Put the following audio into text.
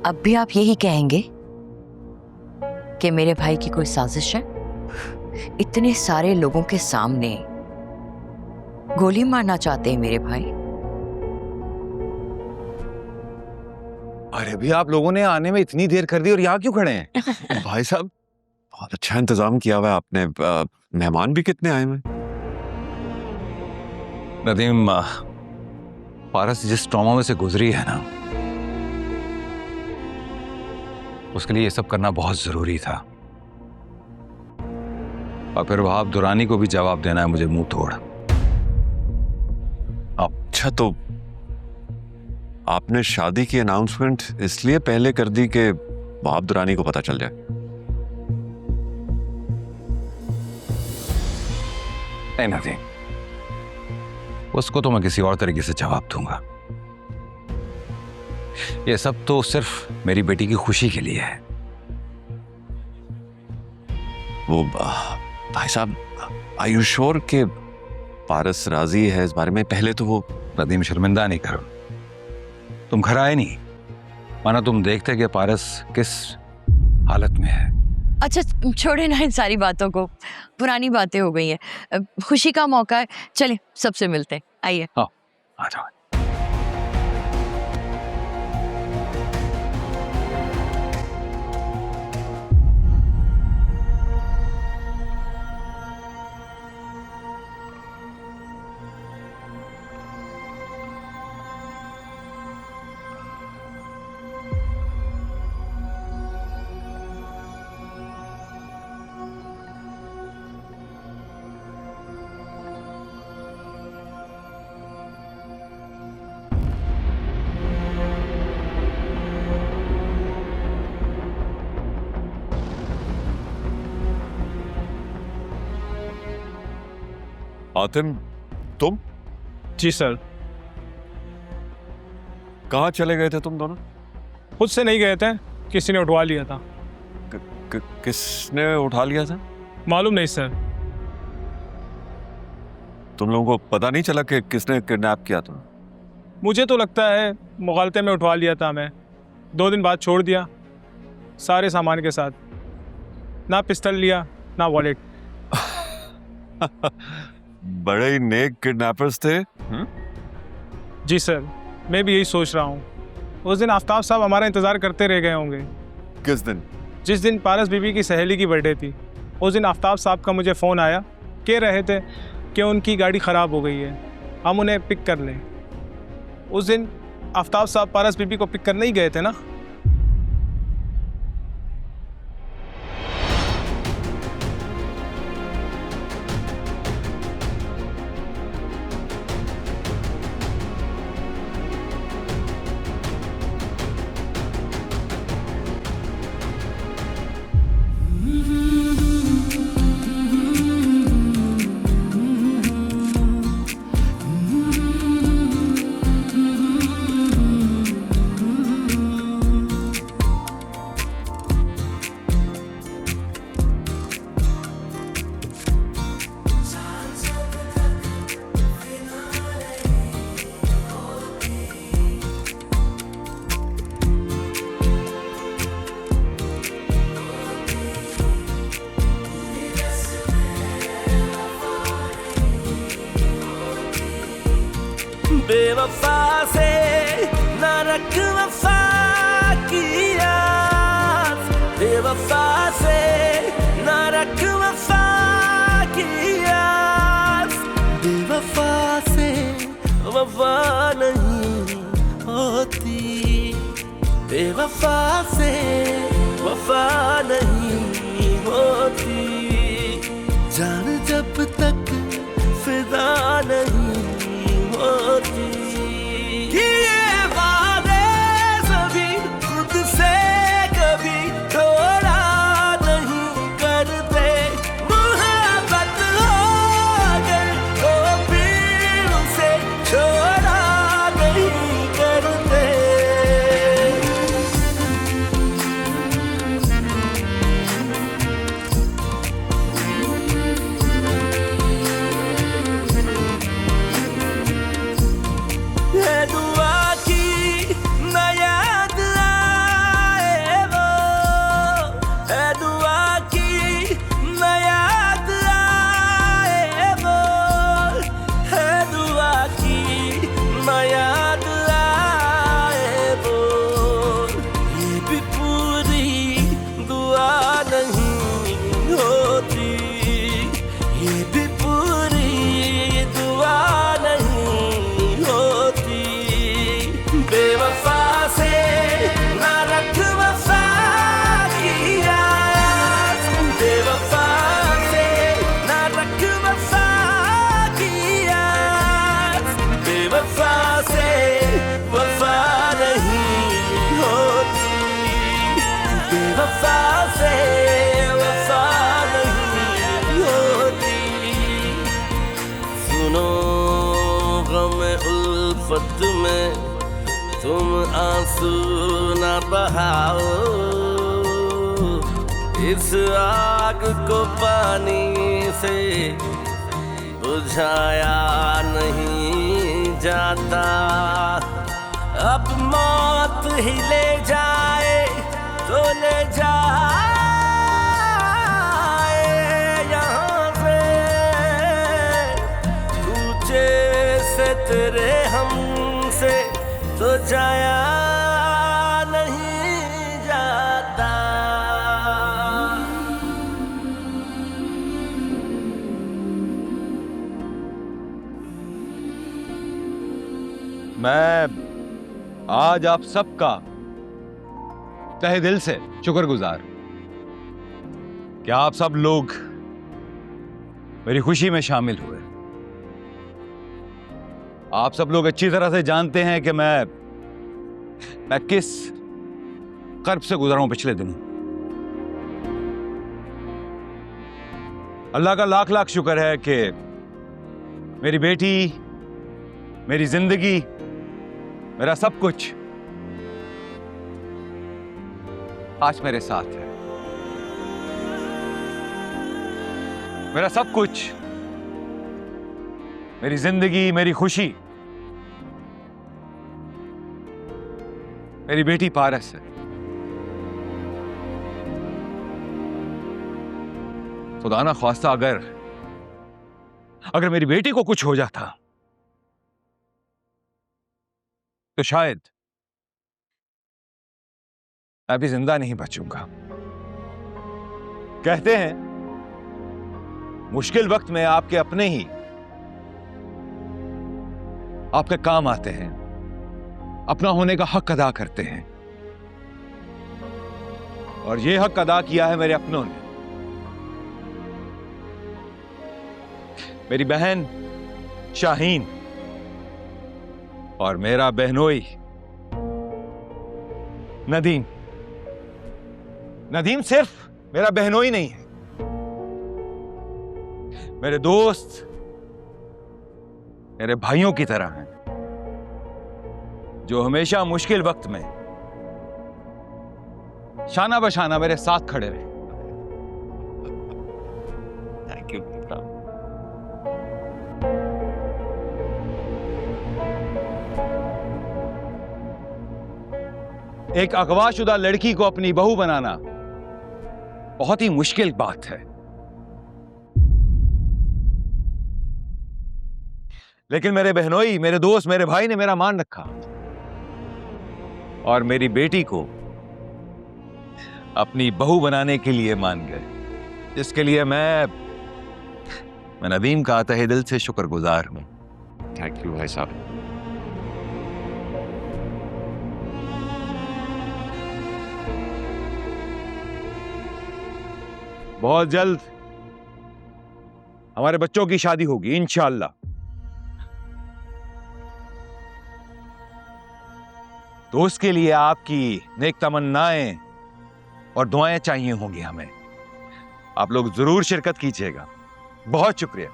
अब भी आप यही कहेंगे कि मेरे भाई की कोई साजिश है? इतने सारे लोगों के सामने गोली मारना चाहते हैं मेरे भाई? अरे भी आप लोगों ने आने में इतनी देर कर दी और यहाँ क्यों खड़े हैं? भाई साहब बहुत अच्छा इंतजाम किया हुआ है आपने। मेहमान भी कितने आए हुए? नदीम, पारस जिस ट्रॉमा में से गुजरी है ना, उसके लिए ये सब करना बहुत जरूरी था। और फिर वहाब दुरानी को भी जवाब देना है मुझे मुंह तोड़। अच्छा, तो आपने शादी की अनाउंसमेंट इसलिए पहले कर दी कि वहाब दुरानी को पता चल जाए? नहीं नदीम, उसको तो मैं किसी और तरीके से जवाब दूंगा। ये सब तो सिर्फ मेरी बेटी की खुशी के लिए है। वो भाई साहब, आर यू श्योर कि पारस राजी है इस बारे में? पहले तो वो नदीम, शर्मिंदा नहीं करो। तुम घर आए नहीं, माना तुम देखते कि पारस किस हालत में है। अच्छा छोड़े ना इन सारी बातों को, पुरानी बातें हो गई हैं। खुशी का मौका है, चले सबसे मिलते हैं, आइए। हाँ, आ जाओ। आतिम, तुम जी सर। कहाँ चले गए थे तुम दोनों? खुद से नहीं गए थे, किसी ने उठवा लिया था। किसने उठा लिया था? मालूम नहीं सर। तुम लोगों को पता नहीं चला कि किसने किडनैप किया था? मुझे तो लगता है मुगालते में उठवा लिया था मैं। 2 दिन बाद छोड़ दिया सारे सामान के साथ। ना पिस्टल लिया ना वॉलेट। बड़े ही नेक किडनैपर्स थे। जी सर, मैं भी यही सोच रहा हूँ। उस दिन आफ्ताब साहब हमारा इंतज़ार करते रह गए होंगे। किस दिन? जिस दिन पारस बीबी की सहेली की बर्थडे थी, उस दिन आफ्ताब साहब का मुझे फ़ोन आया, कह रहे थे कि उनकी गाड़ी ख़राब हो गई है, हम उन्हें पिक कर लें। उस दिन आफ्ताब साहब पारस बीबी को पिक करने ही गए थे ना। बेवफा से न रख वफा किया, बेवफा से न रख वफा किया, बेवफा से वफा नहीं होती, बेवफा से वफा नहीं होती, जान जब तक फिदा नहीं होती, किए वादे सभी खुद से कभी थोड़ा नहीं करते, मोहब्बत हो अगर तो फिर उसे छोड़ा नहीं करते। मोहब्बत में तुम आंसू न बहाओ, इस आग को पानी से बुझाया नहीं जाता। अब मौत ही ले जाए तो ले जाए यहाँ से, कूचे से तेरे हमसे तो जाया नहीं जाता। मैं आज आप सबका तहे दिल से शुक्रगुजार कि आप सब लोग मेरी खुशी में शामिल हुए। आप सब लोग अच्छी तरह से जानते हैं कि मैं किस कर्ब से गुजरा हूं पिछले दिनों। अल्लाह का लाख लाख शुक्र है कि मेरी बेटी, मेरी जिंदगी, मेरा सब कुछ आज मेरे साथ है। मेरा सब कुछ, मेरी जिंदगी, मेरी खुशी मेरी बेटी पारस है। खुदा ना ख्वास्ता अगर मेरी बेटी को कुछ हो जाता तो शायद मैं भी जिंदा नहीं बचूंगा। कहते हैं मुश्किल वक्त में आपके अपने ही आपके काम आते हैं, अपना होने का हक अदा करते हैं, और ये हक अदा किया है मेरे अपनों ने। मेरी बहन शाहीन और मेरा बहनोई नदीम। नदीम सिर्फ मेरा बहनोई नहीं है, मेरे दोस्त, मेरे भाइयों की तरह हैं, जो हमेशा मुश्किल वक्त में शाना बशाना मेरे साथ खड़े रहे। थैंक यू बेटा। एक अगवाशुदा लड़की को अपनी बहू बनाना बहुत ही मुश्किल बात है, लेकिन मेरे बहनोई, मेरे दोस्त, मेरे भाई ने मेरा मान रखा और मेरी बेटी को अपनी बहू बनाने के लिए मान गए, जिसके लिए मैं नदीम का तहे दिल से शुक्रगुजार हूं। थैंक यू भाई साहब। बहुत जल्द हमारे बच्चों की शादी होगी इंशाअल्लाह। तो उसके लिए आपकी नेक तमन्नाएं और दुआएं चाहिए होंगी हमें। आप लोग जरूर शिरकत कीजिएगा। बहुत शुक्रिया।